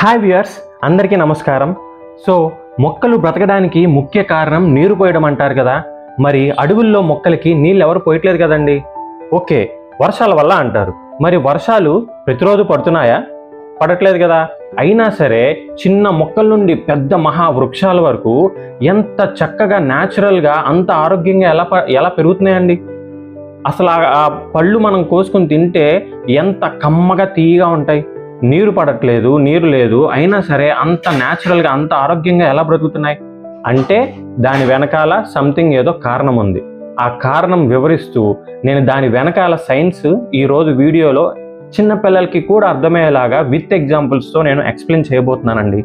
Hi viewers, అందరికీ నమస్కారం. So మొక్కలు బ్రతకడానికి ముఖ్య కారణం నీరు పోయడం అంటారు కదా. మరి అడవుల్లో మొక్కలకి నీళ్ళు ఎవరు పోయట్లేదు కదండి. ఓకే, వర్షాల వల్ల అంటారు. మరి వర్షాలు ప్రతిరోజు పడుతున్నాయా? పడట్లేదు కదా. అయినా సరే చిన్న మొక్కల నుండి పెద్ద మహావృక్షాల వరకు ఎంత చక్కగా న్యాచురల్గా అంత ఆరోగ్యంగా ఎలా పెరుగుతున్నాయండి. అసలు ఆ పళ్ళు మనం కోసుకుని తింటే ఎంత కమ్మగా తీయగా ఉంటాయి. నీరు పడట్లేదు, నీరు లేదు, అయినా సరే అంత న్యాచురల్గా అంత ఆరోగ్యంగా ఎలా బ్రతుకుతున్నాయి అంటే దాని వెనకాల సంథింగ్ ఏదో కారణం ఉంది. ఆ కారణం వివరిస్తూ నేను దాని వెనకాల సైన్స్ ఈరోజు వీడియోలో చిన్నపిల్లలకి కూడా అర్థమయ్యేలాగా విత్ ఎగ్జాంపుల్స్తో నేను ఎక్స్ప్లెయిన్ చేయబోతున్నానండి.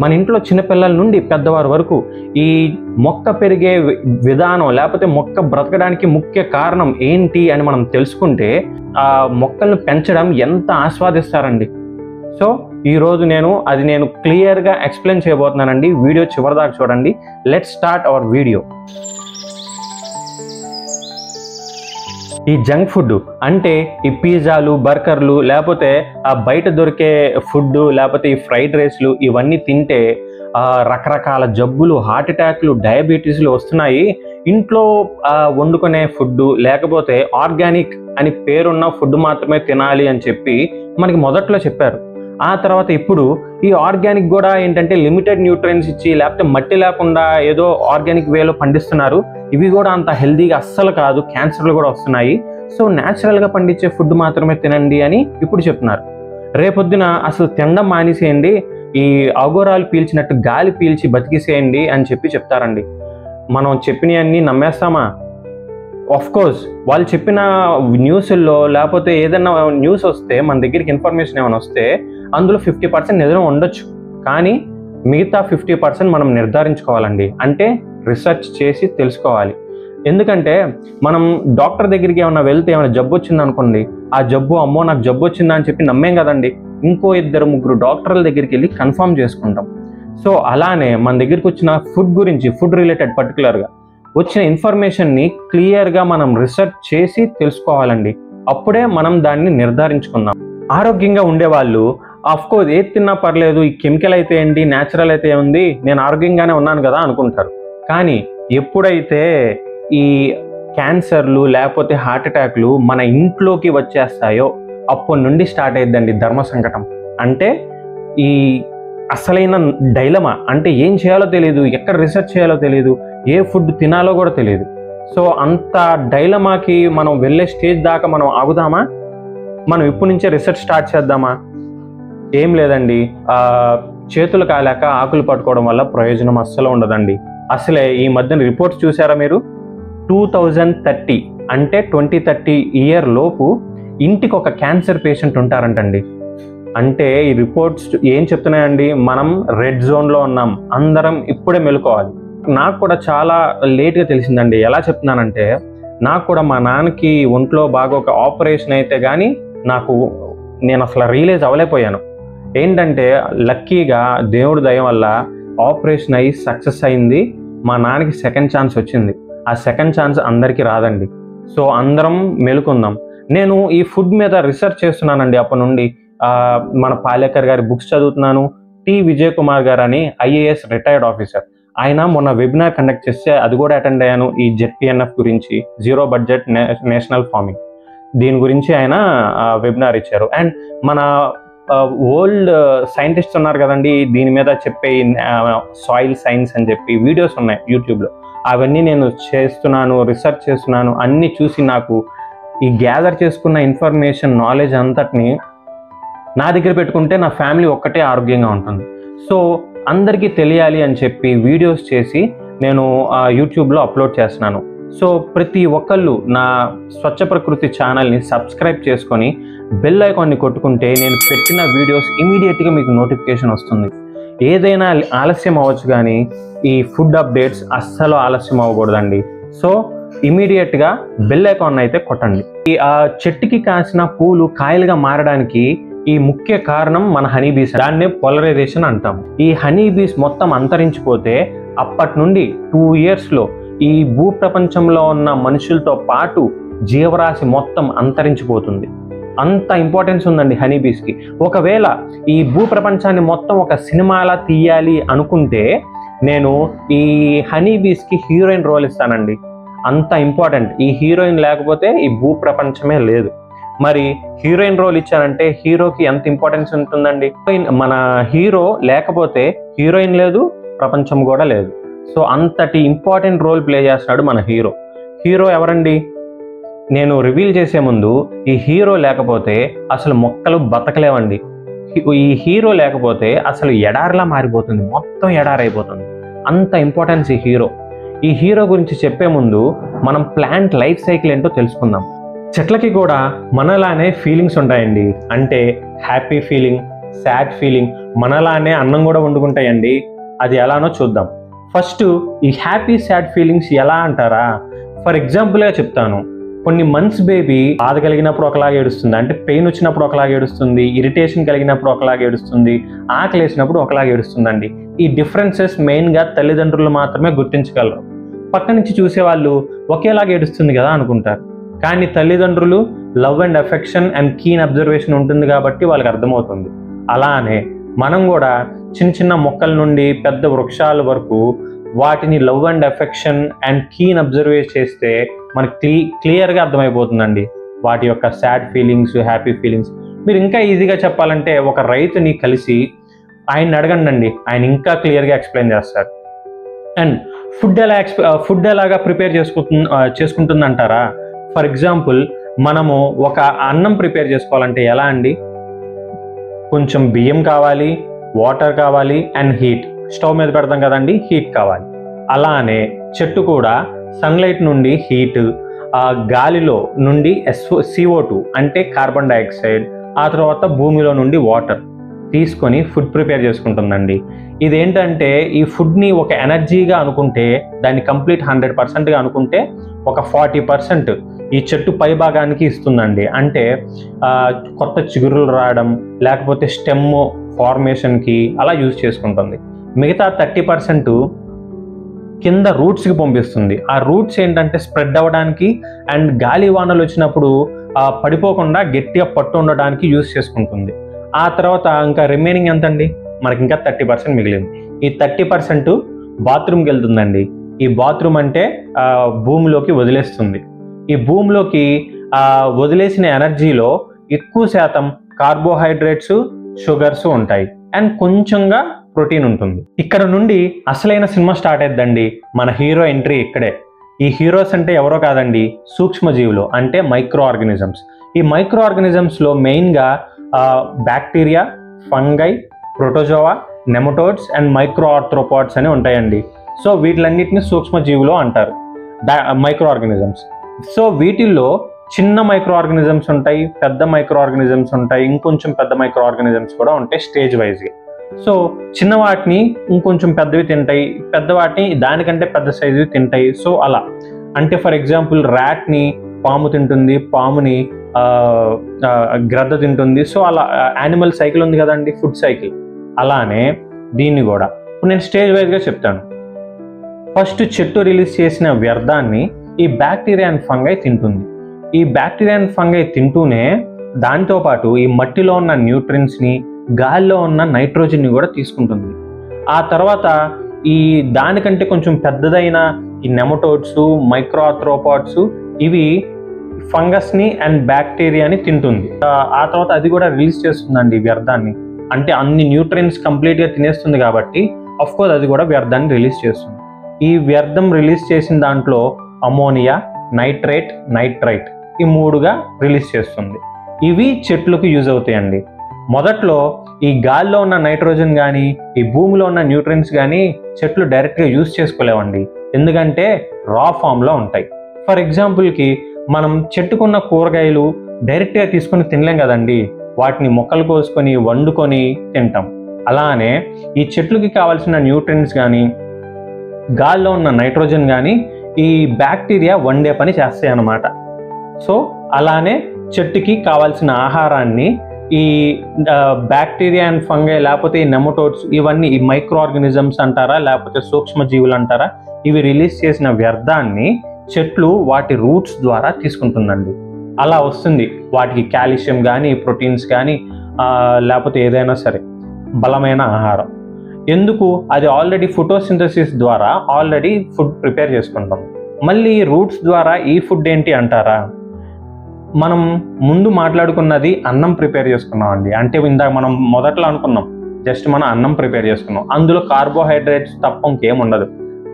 మన ఇంట్లో చిన్నపిల్లల నుండి పెద్దవారి వరకు ఈ మొక్క పెరిగే విధానం లేకపోతే మొక్క బ్రతకడానికి ముఖ్య కారణం ఏంటి అని మనం తెలుసుకుంటే ఆ మొక్కలను పెంచడం ఎంత ఆస్వాదిస్తారండి. సో ఈరోజు నేను క్లియర్గా ఎక్స్ప్లెయిన్ చేయబోతున్నానండి. వీడియో చివరిదాకా చూడండి. Let's start our video. ఈ జంక్ ఫుడ్ అంటే ఈ పిజ్జాలు, బర్గర్లు, లేకపోతే ఆ బయట దొరికే ఫుడ్, లేకపోతే ఈ ఫ్రైడ్ రైస్లు ఇవన్నీ తింటే రకరకాల జబ్బులు, హార్ట్ అటాక్లు, డయాబెటీస్లు వస్తున్నాయి. ఇంట్లో వండుకునే ఫుడ్ లేకపోతే ఆర్గానిక్ అని పేరున్న ఫుడ్ మాత్రమే తినాలి అని చెప్పి మనకి మొదట్లో చెప్పారు. ఆ తర్వాత ఇప్పుడు ఈ ఆర్గానిక్ కూడా ఏంటంటే లిమిటెడ్ న్యూట్రియన్స్ ఇచ్చి లేకపోతే మట్టి లేకుండా ఏదో ఆర్గానిక్ వేలో పండిస్తున్నారు. ఇవి కూడా అంత హెల్దీగా అస్సలు కాదు, క్యాన్సర్లు కూడా వస్తున్నాయి. సో న్యాచురల్గా పండించే ఫుడ్ మాత్రమే తినండి అని ఇప్పుడు చెప్తున్నారు. రేపొద్దున అసలు తినడం మానేసేయండి, ఈ అఘోరాలు పీల్చినట్టు గాలి పీల్చి బతికిసేయండి అని చెప్తారండి. మనం చెప్పినవన్నీ నమ్మేస్తామా? ఆఫ్ కోర్స్ వాళ్ళు చెప్పిన న్యూస్ల్లో లేకపోతే ఏదైనా న్యూస్ వస్తే మన దగ్గరికి ఇన్ఫర్మేషన్ ఏమైనా వస్తే అందులో 50% నిజం ఉండొచ్చు, కానీ మిగతా 50% మనం నిర్ధారించుకోవాలండి. అంటే రీసెర్చ్ చేసి తెలుసుకోవాలి. ఎందుకంటే మనం డాక్టర్ దగ్గరికి ఏమైనా వెళ్తే ఏమైనా జబ్బు వచ్చింది అనుకోండి, ఆ జబ్బు అమ్మో నాకు జబ్బు వచ్చిందా అని చెప్పి నమ్మేం కదండి. ఇంకో 2-3 డాక్టర్ల దగ్గరికి వెళ్ళి కన్ఫర్మ్ చేసుకుంటాం. సో అలానే మన దగ్గరికి వచ్చిన ఫుడ్ గురించి, ఫుడ్ రిలేటెడ్ పర్టికులర్గా వచ్చిన ఇన్ఫర్మేషన్ని క్లియర్గా మనం రీసెర్చ్ చేసి తెలుసుకోవాలండి. అప్పుడే మనం దాన్ని నిర్ధారించుకుందాం. ఆరోగ్యంగా ఉండేవాళ్ళు ఆఫ్కోర్స్ ఏది తిన్నా పర్లేదు, ఈ కెమికల్ అయితే ఏంటి, న్యాచురల్ అయితే ఉంది, నేను ఆరోగ్యంగానే ఉన్నాను కదా అనుకుంటారు. కానీ ఎప్పుడైతే ఈ క్యాన్సర్లు లేకపోతే హార్ట్ అటాక్లు మన ఇంట్లోకి వచ్చేస్తాయో అప్పటి నుండి స్టార్ట్ అయ్యిద్దండి ధర్మ సంకటం. అంటే ఈ అసలైన డైలమా, అంటే ఏం చేయాలో తెలియదు, ఎక్కడ రీసెర్చ్ చేయాలో తెలియదు, ఏ ఫుడ్ తినాలో కూడా తెలియదు. సో అంత డైలమాకి మనం వెళ్ళే స్టేజ్ దాకా మనం ఆగుదామా? మనం ఇప్పటి నుంచే రీసెర్చ్ స్టార్ట్ చేద్దామా? ఏం లేదండి. చేతులు కాలేక ఆకులు పట్టుకోవడం వల్ల ప్రయోజనం అస్సలు ఉండదండి. అసలే ఈ మధ్యన రిపోర్ట్స్ చూసారా మీరు? 2030 అంటే 2030 ఇయర్ లోపు ఇంటికి ఒక క్యాన్సర్ పేషెంట్ ఉంటారంటండి. అంటే ఈ రిపోర్ట్స్ ఏం చెప్తున్నాయండి? మనం రెడ్ జోన్లో ఉన్నాం, అందరం ఇప్పుడే మెలుకోవాలి. నాకు కూడా చాలా లేట్గా తెలిసిందండి. ఎలా చెప్తున్నానంటే, నాకు కూడా మా నాన్నకి ఒంట్లో బాగా ఒక ఆపరేషన్ అయితే కానీ నేను అసలు రియలైజ్ అవ్వలేకపోయాను. ఏంటంటే లక్కీగా దేవుడి దయ వల్ల ఆపరేషన్ అయ్యి సక్సెస్ అయింది. మా నాన్నకి సెకండ్ ఛాన్స్ వచ్చింది. ఆ సెకండ్ ఛాన్స్ అందరికీ రాదండి. సో అందరం మెలుకుందాం. నేను ఈ ఫుడ్ మీద రీసెర్చ్ చేస్తున్నానండి అప్పటి నుండి. మన పాలేకర్ గారి బుక్స్ చదువుతున్నాను. టి విజయ్ కుమార్ గారు అని IAS రిటైర్డ్ ఆఫీసర్, ఆయన మొన్న వెబినార్ కండక్ట్ చేస్తే అది కూడా అటెండ్ అయ్యాను. ఈ ZPNF గురించి, జీరో బడ్జెట్ నేషనల్ ఫార్మింగ్, దీని గురించి ఆయన వెబినార్ ఇచ్చారు. అండ్ మన ఓల్డ్ సైంటిస్ట్స్ ఉన్నారు కదండి, దీని మీద చెప్పే సాయిల్ సైన్స్ అని చెప్పి వీడియోస్ ఉన్నాయి యూట్యూబ్లో. అవన్నీ నేను చేస్తున్నాను, రీసెర్చ్ చేస్తున్నాను. అన్నీ చూసి నాకు ఈ గ్యాదర్ చేసుకున్న ఇన్ఫర్మేషన్, నాలెడ్జ్ అంతటిని నా దగ్గర పెట్టుకుంటే నా ఫ్యామిలీ ఒక్కటే ఆరోగ్యంగా ఉంటుంది. సో అందరికీ తెలియాలి అని చెప్పి వీడియోస్ చేసి నేను యూట్యూబ్లో అప్లోడ్ చేస్తున్నాను. సో ప్రతి ఒక్కళ్ళు నా స్వచ్ఛ ప్రకృతి ఛానల్ని సబ్స్క్రైబ్ చేసుకొని బెల్ ఐకాన్ని కొట్టుకుంటే నేను పెట్టిన వీడియోస్ ఇమీడియట్గా మీకు నోటిఫికేషన్ వస్తుంది. ఏదైనా ఆలస్యం అవ్వచ్చు, కానీ ఈ ఫుడ్ అప్డేట్స్ అస్సలు ఆలస్యం అవ్వకూడదండి. సో ఇమీడియట్గా బెల్ ఐకాన్ అయితే కొట్టండి. ఈ చెట్టుకి కాసిన పూలు కాయలుగా మారడానికి ఈ ముఖ్య కారణం మన హనీబీస్. దాన్నే పోలరైజేషన్ అంటాం. ఈ హనీబీస్ మొత్తం అంతరించిపోతే అప్పటి నుండి 2 yearsలో ఈ భూ ప్రపంచంలో ఉన్న మనుషులతో పాటు జీవరాశి మొత్తం అంతరించిపోతుంది. అంత ఇంపార్టెన్స్ ఉందండి హనీ బీస్కి. ఒకవేళ ఈ భూ ప్రపంచాన్ని మొత్తం ఒక సినిమాలా తీయాలి అనుకుంటే నేను ఈ హనీ బీస్కి హీరోయిన్ రోల్ ఇస్తానండి. అంత ఇంపార్టెంట్. ఈ హీరోయిన్ లేకపోతే ఈ భూ ప్రపంచమే లేదు. మరి హీరోయిన్ రోల్ ఇచ్చారంటే హీరోకి ఎంత ఇంపార్టెన్స్ ఉంటుందండి. మన హీరో లేకపోతే హీరోయిన్ లేదు, ప్రపంచం కూడా లేదు. సో అంతటి ఇంపార్టెంట్ రోల్ ప్లే చేస్తున్నాడు మన హీరో. హీరో ఎవరండి? నేను రివీల్ చేసే ముందు ఈ హీరో లేకపోతే అసలు మొక్కలు బతకలేవండి. ఈ హీరో లేకపోతే అసలు ఎడారిలా మారిపోతుంది, మొత్తం ఎడారైపోతుంది. అంత ఇంపార్టెన్స్ ఈ హీరో. ఈ హీరో గురించి చెప్పే ముందు మనం ప్లాంట్ లైఫ్ సైకిల్ ఏంటో తెలుసుకుందాం. చెట్లకి కూడా మనలానే ఫీలింగ్స్ ఉంటాయండి. అంటే హ్యాపీ ఫీలింగ్, సాడ్ ఫీలింగ్. మనలానే అన్నం కూడా వండుకుంటాయండి. అది ఎలానో చూద్దాం. ఫస్ట్ ఈ హ్యాపీ సాడ్ ఫీలింగ్స్ ఎలా అంటారా? ఫర్ ఎగ్జాంపుల్గా చెప్తాను. కొన్ని మంత్స్ బేబీ బాధ కలిగినప్పుడు ఒకలాగా ఏడుస్తుంది, అంటే పెయిన్ వచ్చినప్పుడు ఒకలాగా ఏడుస్తుంది, ఇరిటేషన్ కలిగినప్పుడు ఒకలాగా ఏడుస్తుంది, ఆకలి వేసినప్పుడు ఒకలాగా ఏడుస్తుందండి. ఈ డిఫరెన్సెస్ మెయిన్గా తల్లిదండ్రులు మాత్రమే గుర్తించగలరు. పక్క నుంచి చూసేవాళ్ళు ఒకేలాగా ఏడుస్తుంది కదా అనుకుంటారు. కానీ తల్లిదండ్రులు love and affection and keen observation ఉంటుంది కాబట్టి వాళ్ళకి అర్థమవుతుంది. అలానే మనం కూడా చిన్న చిన్న మొక్కల నుండి పెద్ద వృక్షాల వరకు వాటిని love and affection and keen observe చేస్తే మనకి క్లియర్గా అర్థమైపోతుందండి వాటి యొక్క సాడ్ ఫీలింగ్స్, హ్యాపీ ఫీలింగ్స్. మీరు ఇంకా ఈజీగా చెప్పాలంటే ఒక రైతుని కలిసి ఆయన్ని అడగండి, ఆయన ఇంకా క్లియర్గా ఎక్స్ప్లెయిన్ చేస్తారు. అండ్ ఫుడ్ ఎలాగా ప్రిపేర్ చేసుకుంటుందంటారా? ఫర్ ఎగ్జాంపుల్ మనము ఒక అన్నం ప్రిపేర్ చేసుకోవాలంటే ఎలా అండి? కొంచెం బియ్యం కావాలి, వాటర్ కావాలి అండ్ హీట్. స్టవ్ మీద పెడతాం కదండి, హీట్ కావాలి. అలానే చెట్టు కూడా సన్లైట్ నుండి హీట్, గాలిలో నుండి CO2 అంటే కార్బన్ డైఆక్సైడ్, ఆ తర్వాత భూమిలో నుండి వాటర్ తీసుకొని ఫుడ్ ప్రిపేర్ చేసుకుంటుందండి. ఇదేంటంటే ఈ ఫుడ్ని ఒక ఎనర్జీగా అనుకుంటే, దాన్ని కంప్లీట్ 100%గా అనుకుంటే ఒక 40% ఈ చెట్టు పై భాగానికి ఇస్తుందండి. అంటే కొత్త చిగురులు రావడం, లేకపోతే స్టెమ్ ఫార్మేషన్కి అలా యూజ్ చేసుకుంటుంది. మిగతా 30% కింద రూట్స్కి పంపిస్తుంది. ఆ రూట్స్ ఏంటంటే స్ప్రెడ్ అవ్వడానికి అండ్ గాలి వానలు వచ్చినప్పుడు పడిపోకుండా గట్టిగా పట్టు ఉండడానికి యూజ్ చేసుకుంటుంది. ఆ తర్వాత ఇంకా రిమైనింగ్ ఎంతండి? మనకి ఇంకా 30% మిగిలింది. ఈ 30% బాత్రూమ్కి వెళ్తుందండి. ఈ బాత్రూమ్ అంటే భూమిలోకి వదిలేస్తుంది. ఈ భూమిలోకి వదిలేసిన ఎనర్జీలో ఎక్కువ శాతం కార్బోహైడ్రేట్స్, షుగర్స్ ఉంటాయి అండ్ కొంచెంగా ప్రోటీన్ ఉంటుంది. ఇక్కడ నుండి అసలైన సినిమా స్టార్ట్ అయిద్దండి. మన హీరో ఎంట్రీ ఇక్కడే. ఈ హీరోస్ అంటే ఎవరో కాదండి, సూక్ష్మజీవులు అంటే మైక్రో ఆర్గానిజమ్స్. ఈ మైక్రో ఆర్గానిజమ్స్లో మెయిన్గా bacteria, fungi, protozoa, nematodes and microarthropods అని ఉంటాయండి. సో వీటిలన్నిటిని సూక్ష్మజీవులు అంటారు, మైక్రో ఆర్గానిజమ్స్. సో వీటిల్లో చిన్న మైక్రో ఆర్గానిజమ్స్ ఉంటాయి, పెద్ద మైక్రో ఆర్గానిజమ్స్ ఉంటాయి, ఇంకొంచెం పెద్ద మైక్రో ఆర్గానిజమ్స్ కూడా ఉంటాయి స్టేజ్ వైజ్గా. సో చిన్న వాటిని ఇంకొంచెం పెద్దవి తింటాయి, పెద్ద వాటిని దానికంటే పెద్ద సైజువి తింటాయి. సో అలా అంటే ఫర్ ఎగ్జాంపుల్ ర్యాట్ని పాము తింటుంది, పాముని గ్రద్ద తింటుంది. సో అలా యానిమల్ సైకిల్ ఉంది కదండి, ఫుడ్ సైకిల్. అలానే దీన్ని కూడా ఇప్పుడు నేను స్టేజ్ వైజ్గా చెప్తాను. ఫస్ట్ చెట్టు రిలీజ్ చేసిన వ్యర్థాన్ని ఈ బ్యాక్టీరియా అండ్ ఫంగై తింటుంది. ఈ బ్యాక్టీరియా అండ్ ఫంగై తింటూనే దాంతోపాటు ఈ మట్టిలో ఉన్న న్యూట్రియన్స్ని, గాలిలో ఉన్న నైట్రోజన్ని కూడా తీసుకుంటుంది. ఆ తర్వాత ఈ దానికంటే కొంచెం పెద్దదైన ఈ నెమటోడ్స్, మైక్రో ఆర్థ్రోపాడ్స్ ఇవి ఫంగస్ని అండ్ బ్యాక్టీరియాని తింటుంది. ఆ తర్వాత అది కూడా రిలీజ్ చేస్తుందండి వ్యర్థాన్ని. అంటే అన్ని న్యూట్రియన్స్ కంప్లీట్గా తినేస్తుంది కాబట్టి అఫ్కోర్స్ అది కూడా వ్యర్థాన్ని రిలీజ్ చేస్తుంది. ఈ వ్యర్థం రిలీజ్ చేసిన దాంట్లో అమోనియా, నైట్రేట్, నైట్రైట్ ఈ 3గా రిలీజ్ చేస్తుంది. ఇవి చెట్లకు యూజ్ అవుతాయండి. మొదట్లో ఈ గాల్లో ఉన్న నైట్రోజన్ కానీ ఈ భూమిలో ఉన్న న్యూట్రియన్స్ కానీ చెట్లు డైరెక్ట్గా యూజ్ చేసుకోలేవండి, ఎందుకంటే రా ఫామ్లో ఉంటాయి. ఫర్ ఎగ్జాంపుల్కి మనం చెట్టుకున్న కూరగాయలు డైరెక్ట్గా తీసుకొని తినలేం కదండి, వాటిని మొక్కలు కోసుకొని వండుకొని తింటాం. అలానే ఈ చెట్లకి కావాల్సిన న్యూట్రియన్స్ కానీ గాల్లో ఉన్న నైట్రోజన్ కానీ ఈ బ్యాక్టీరియా వండే పని చేస్తాయి అన్నమాట. సో అలానే చెట్టుకి కావాల్సిన ఆహారాన్ని ఈ బ్యాక్టీరియా అండ్ ఫంగై లేకపోతే ఈ నెమటోడ్స్ ఇవన్నీ ఈ మైక్రో ఆర్గానిజమ్స్ అంటారా లేకపోతే సూక్ష్మజీవులు అంటారా, ఇవి రిలీజ్ చేసిన వ్యర్థాన్ని చెట్లు వాటి రూట్స్ ద్వారా తీసుకుంటుందండి. అలా వస్తుంది వాటికి కాల్షియం కానీ, ప్రోటీన్స్ కానీ, లేకపోతే ఏదైనా సరే బలమైన ఆహారం. ఎందుకు? అది ఆల్రెడీ ఫోటోసింథసిస్ ద్వారా ఆల్రెడీ ఫుడ్ ప్రిపేర్ చేసుకుంటాం. మళ్ళీ రూట్స్ ద్వారా ఈ ఫుడ్ ఏంటి అంటారా? మనం ముందు మాట్లాడుకున్నది అన్నం ప్రిపేర్ చేసుకున్నాం అండి. అంటే ఇందాక మనం మొదట్లో అనుకున్నాం, జస్ట్ మనం అన్నం ప్రిపేర్ చేసుకున్నాం, అందులో కార్బోహైడ్రేట్స్ తప్ప ఇంకేం ఉండదు.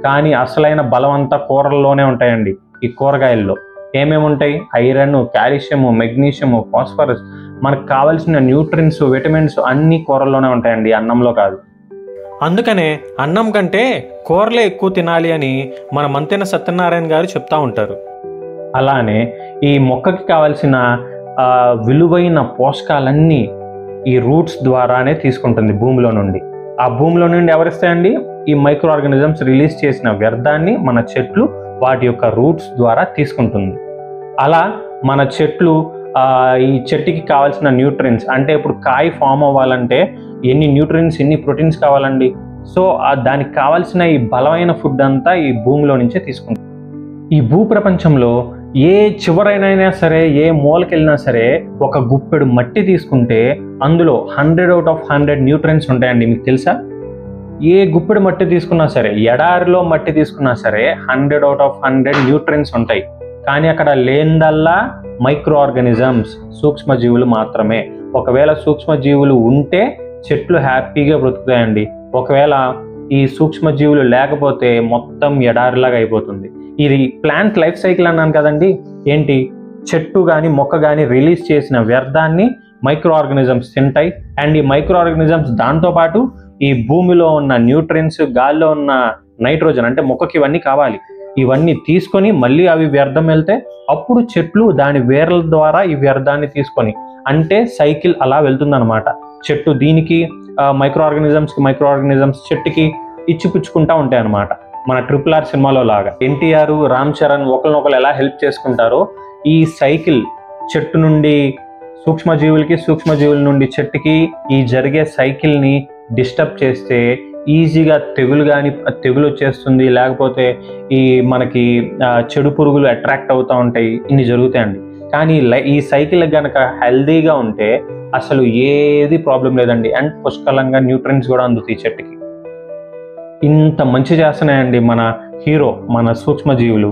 కానీ అసలైన బలం అంతా కూరల్లోనే ఉంటాయండి. ఈ కూరగాయల్లో ఏమేమి ఉంటాయి? ఐరన్, కాల్షియము, మెగ్నీషియము, ఫాస్ఫరస్, మనకు కావాల్సిన న్యూట్రిన్స్, విటమిన్స్ అన్ని కూరల్లోనే ఉంటాయండి, అన్నంలో కాదు. అందుకనే అన్నం కంటే కూరలే ఎక్కువ తినాలి అని మన మంతెన సత్యనారాయణ గారు చెప్తా ఉంటారు. అలానే ఈ మొక్కకి కావాల్సిన విలువైన పోషకాలన్నీ ఈ రూట్స్ ద్వారానే తీసుకుంటుంది భూమిలో నుండి. ఆ భూమిలో నుండి ఎవరిస్తాయండి? ఈ మైక్రో ఆర్గానిజమ్స్ రిలీజ్ చేసిన వ్యర్థాన్ని మన చెట్లు వాటి యొక్క రూట్స్ ద్వారా తీసుకుంటుంది. అలా మన చెట్లు ఈ చెట్టుకి కావాల్సిన న్యూట్రిన్స్, అంటే ఇప్పుడు కాయ ఫామ్ అవ్వాలంటే ఎన్ని న్యూట్రిన్స్, ఎన్ని ప్రోటీన్స్ కావాలండి. సో దానికి కావాల్సిన ఈ బలమైన ఫుడ్ అంతా ఈ భూమిలో నుంచే తీసుకుంటుంది. ఈ భూప్రపంచంలో ఏ చివరైనా సరే, ఏ మూలకెళ్ళినా సరే, ఒక గుప్పెడు మట్టి తీసుకుంటే అందులో 100 out of 100 న్యూట్రిన్స్ ఉంటాయండి. మీకు తెలుసా? ఏ గుప్పెడు మట్టి తీసుకున్నా సరే, ఎడారిలో మట్టి తీసుకున్నా సరే 100 out of 100 న్యూట్రిన్స్ ఉంటాయి. కానీ అక్కడ లేనిదల్లా మైక్రో ఆర్గానిజమ్స్, సూక్ష్మజీవులు మాత్రమే. ఒకవేళ సూక్ష్మజీవులు ఉంటే చెట్లు హ్యాపీగా బ్రతుకుతాయండి. ఒకవేళ ఈ సూక్ష్మజీవులు లేకపోతే మొత్తం ఎడారిలాగా అయిపోతుంది. ఇది ప్లాంట్ లైఫ్ సైకిల్ అన్నాను కదండి. ఏంటి? చెట్టు కానీ మొక్క కానీ రిలీజ్ చేసిన వ్యర్థాన్ని మైక్రో ఆర్గానిజమ్స్ తింటాయి. అండ్ ఈ మైక్రో ఆర్గానిజమ్స్ దాంతోపాటు ఈ భూమిలో ఉన్న న్యూట్రిన్స్, గాల్లో ఉన్న నైట్రోజన్, అంటే మొక్కకి ఇవన్నీ కావాలి, ఇవన్నీ తీసుకొని మళ్ళీ అవి వ్యర్థం వెళ్తే అప్పుడు చెట్లు దాని వేర్ల ద్వారా ఈ వ్యర్థాన్ని తీసుకొని, అంటే సైకిల్ అలా వెళ్తుందన్నమాట. చెట్టు దీనికి మైక్రో ఆర్గానిజమ్స్ చెట్టుకి ఇచ్చిపుచ్చుకుంటా ఉంటాయి అన్నమాట. మన RRR సినిమాలో లాగా ఎన్టీఆర్, రామ్ చరణ్ ఒకరినొకరు ఎలా హెల్ప్ చేసుకుంటారో, ఈ సైకిల్ చెట్టు నుండి సూక్ష్మజీవులకి, సూక్ష్మజీవుల నుండి చెట్టుకి ఈ జరిగే సైకిల్ని డిస్టర్బ్ చేస్తే ఈజీగా తెగులు వచ్చేస్తుంది. లేకపోతే ఈ మనకి చెడు పురుగులు అట్రాక్ట్ అవుతూ ఉంటాయి. ఇన్ని జరుగుతాయండి. కానీ ఈ సైకిల్ కనుక హెల్దీగా ఉంటే అసలు ఏది ప్రాబ్లం లేదండి. అండ్ పుష్కలంగా న్యూట్రిన్స్ కూడా అందుతాయి చెట్టుకి. ఇంత మంచి చేస్తున్నాయండి మన హీరో, మన సూక్ష్మజీవులు.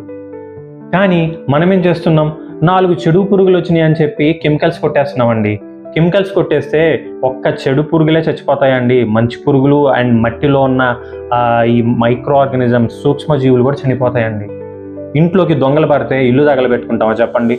కానీ మనం ఏం చేస్తున్నాం? 4 చెడు పురుగులు వచ్చినాయి అని చెప్పి కెమికల్స్ కొట్టేస్తున్నామండి. కెమికల్స్ కొట్టేస్తే ఒక్క చెడు పురుగులే చచ్చిపోతాయండి. మంచి పురుగులు అండ్ మట్టిలో ఉన్న ఈ మైక్రో ఆర్గానిజమ్స్, సూక్ష్మజీవులు కూడా చనిపోతాయండి. ఇంట్లోకి దొంగలు పడితే ఇల్లు తగలబెట్టుకుంటామా చెప్పండి?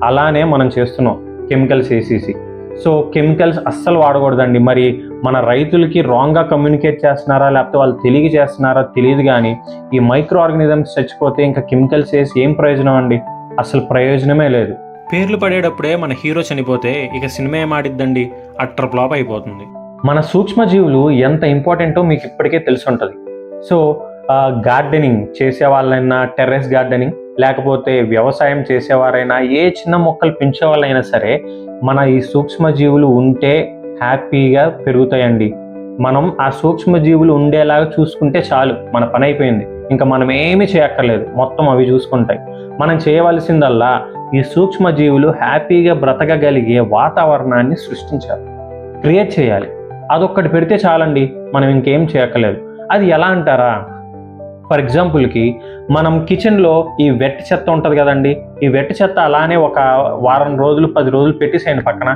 అలానే మనం చేస్తున్నాం కెమికల్స్ వేసేసి. సో కెమికల్స్ అస్సలు వాడకూడదండి. మరి మన రైతులకి రాంగ్గా కమ్యూనికేట్ చేస్తున్నారా, లేకపోతే వాళ్ళు తెలియ చేస్తున్నారా తెలియదు. కానీ ఈ మైక్రో ఆర్గానిజమ్స్ చచ్చిపోతే ఇంకా కెమికల్స్ వేసి ఏం ప్రయోజనం అండి? అసలు ప్రయోజనమే లేదు. పేర్లు పడేటప్పుడే మన హీరో చనిపోతే ఇక సినిమా ఏమాడిద్దండి? అట్టర్ ఫ్లాప్ అయిపోతుంది. మన సూక్ష్మజీవులు ఎంత ఇంపార్టెంటో మీకు ఇప్పటికే తెలిసి ఉంటుంది. సో గార్డెనింగ్ చేసే వాళ్ళైనా, టెర్రస్ గార్డెనింగ్, లేకపోతే వ్యవసాయం చేసేవారైనా, ఏ చిన్న మొక్కలు పెంచే వాళ్ళైనా సరే, మన ఈ సూక్ష్మజీవులు ఉంటే హ్యాపీగా పెరుగుతాయండి. మనం ఆ సూక్ష్మజీవులు ఉండేలాగా చూసుకుంటే చాలు, మన పని అయిపోయింది. ఇంకా మనం ఏమీ చేయక్కర్లేదు, మొత్తం అవి చూసుకుంటాయి. మనం చేయవలసిందల్లా ఈ సూక్ష్మజీవులు హ్యాపీగా బ్రతకగలిగే వాతావరణాన్ని సృష్టించాలి, క్రియేట్ చేయాలి. అదొక్కటి పెడితే చాలండి, మనం ఇంకేం చేయక్కర్లేదు. అది ఎలా అంటారా? ఫర్ ఎగ్జాంపుల్కి మనం కిచెన్లో ఈ వెట్ చెత్త ఉంటుంది కదండి. ఈ వెట్ చెత్త అలానే ఒక వారం రోజులు, 10 రోజులు పెట్టేసేయండి పక్కన.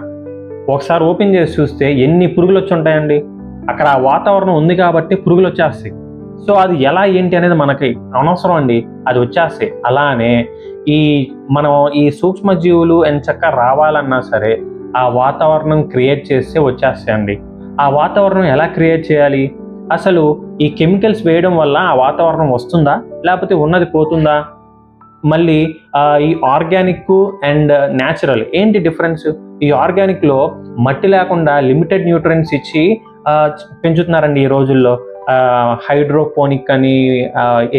ఒకసారి ఓపెన్ చేసి చూస్తే ఎన్ని పురుగులు వచ్చి ఉంటాయండి. అక్కడ ఆ వాతావరణం ఉంది కాబట్టి పురుగులు వచ్చేస్తాయి. సో అది ఎలా ఏంటి అనేది మనకి అనవసరం అండి, అది వచ్చేస్తాయి. అలానే మనం ఈ సూక్ష్మజీవులు ఎంచక్క రావాలన్నా సరే ఆ వాతావరణం క్రియేట్ చేస్తే వచ్చేస్తాయండి. ఆ వాతావరణం ఎలా క్రియేట్ చేయాలి? అసలు ఈ కెమికల్స్ వేయడం వల్ల ఆ వాతావరణం వస్తుందా, లేకపోతే ఉన్నది పోతుందా? మళ్ళీ ఈ ఆర్గానిక్ అండ్ న్యాచురల్ ఏంటి డిఫరెన్స్? ఈ ఆర్గానిక్లో మట్టి లేకుండా లిమిటెడ్ న్యూట్రియంట్స్ ఇచ్చి పెంచుతున్నారండి ఈ రోజుల్లో. హైడ్రోపోనిక్ అని,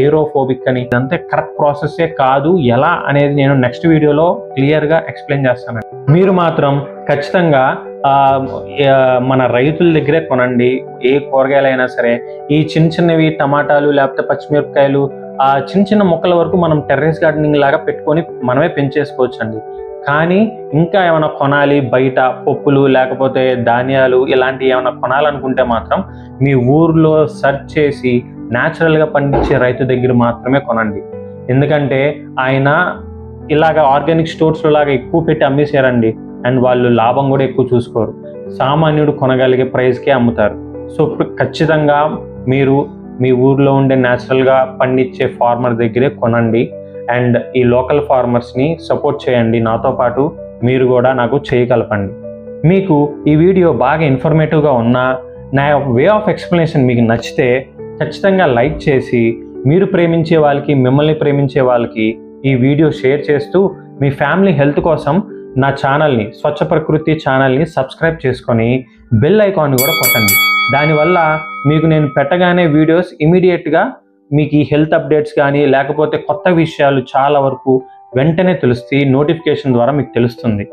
ఏరోఫోబిక్ అని. ఇదంతా కరెక్ట్ ప్రాసెస్సే కాదు. ఎలా అనేది నేను నెక్స్ట్ వీడియోలో క్లియర్గా ఎక్స్ప్లెయిన్ చేస్తాను. మీరు మాత్రం ఖచ్చితంగా మన రైతుల దగ్గరే కొనండి. ఏ కూరగాయలైనా సరే, ఈ చిన్నవి టమాటాలు లేకపోతే పచ్చిమిరపకాయలు, చిన్న మొక్కల వరకు మనం టెర్రస్ గార్డెనింగ్ లాగా పెట్టుకొని మనమే పెంచేసుకోవచ్చు అండి. కానీ ఇంకా ఏమైనా కొనాలి, బయట పప్పులు లేకపోతే ధాన్యాలు ఇలాంటివి ఏమైనా కొనాలనుకుంటే మాత్రం మీ ఊర్లో సెర్చ్ చేసి న్యాచురల్గా పండించే రైతు దగ్గర మాత్రమే కొనండి. ఎందుకంటే ఆయన ఇలాగ ఆర్గానిక్ స్టోర్స్లో లాగా ఎక్కువ పెట్టి అమ్మేశారండి, అండ్ వాళ్ళు లాభం కూడా ఎక్కువ చూసుకోరు. సామాన్యుడు కొనగలిగే ప్రైస్కే అమ్ముతారు. సో ఖచ్చితంగా మీరు మీ ఊర్లో ఉండే న్యాచురల్గా పండించే ఫార్మర్ దగ్గరే కొనండి. అండ్ ఈ లోకల్ ఫార్మర్స్ని సపోర్ట్ చేయండి. నాతో పాటు మీరు కూడా నాకు చేయగలపండి. మీకు ఈ వీడియో బాగా ఇన్ఫర్మేటివ్గా ఉన్నా, నా వే ఆఫ్ ఎక్స్ప్లెనేషన్ మీకు నచ్చితే ఖచ్చితంగా లైక్ చేసి, మీరు ప్రేమించే వాళ్ళకి, మిమ్మల్ని ప్రేమించే వాళ్ళకి ఈ వీడియో షేర్ చేస్తూ మీ ఫ్యామిలీ హెల్త్ కోసం నా ఛానల్ని, స్వచ్ఛ ప్రకృతి ఛానల్ని సబ్స్క్రైబ్ చేసుకొని బెల్ ఐకాన్ కూడా కొట్టండి. దానివల్ల మీకు నేను పెట్టగానే వీడియోస్ ఇమీడియట్గా మీకు ఈ హెల్త్ అప్డేట్స్ కానీ లేకపోతే కొత్త విషయాలు చాలా వరకు వెంటనే తెలుస్తాయి, నోటిఫికేషన్ ద్వారా మీకు తెలుస్తుంది.